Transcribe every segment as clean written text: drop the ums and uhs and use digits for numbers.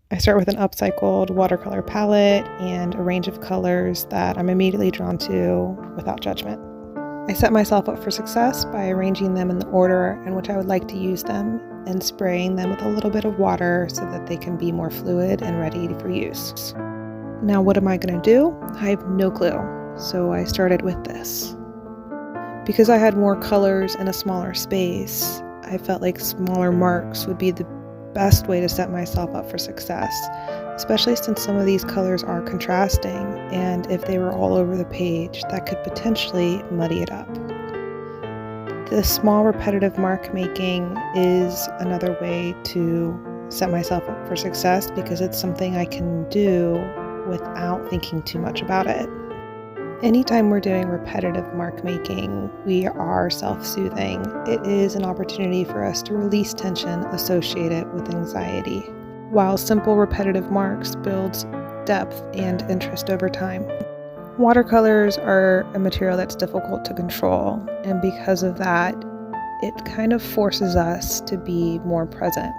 I start with an upcycled watercolor palette and a range of colors that I'm immediately drawn to without judgment. I set myself up for success by arranging them in the order in which I would like to use them and spraying them with a little bit of water so that they can be more fluid and ready for use. Now, what am I going to do? I have no clue, so I started with this. Because I had more colors in a smaller space, I felt like smaller marks would be the best way to set myself up for success, especially since some of these colors are contrasting, and if they were all over the page, that could potentially muddy it up. The small repetitive mark making is another way to set myself up for success because it's something I can do without thinking too much about it. Anytime we're doing repetitive mark making, we are self-soothing. It is an opportunity for us to release tension associated with anxiety, while simple repetitive marks builds depth and interest over time. Watercolors are a material that's difficult to control, and because of that, it kind of forces us to be more present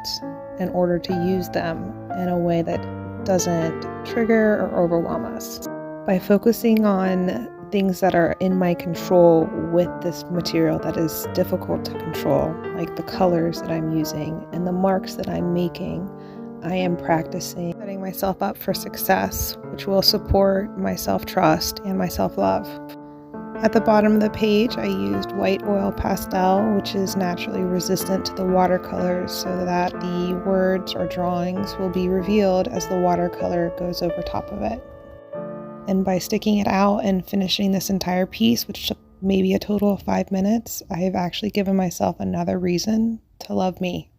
in order to use them in a way that doesn't trigger or overwhelm us. By focusing on things that are in my control with this material that is difficult to control, like the colors that I'm using and the marks that I'm making, I am practicing setting myself up for success, which will support my self-trust and my self-love. At the bottom of the page, I used white oil pastel, which is naturally resistant to the watercolors, so that the words or drawings will be revealed as the watercolor goes over top of it. And by sticking it out and finishing this entire piece, which took maybe a total of 5 minutes, I have actually given myself another reason to love me.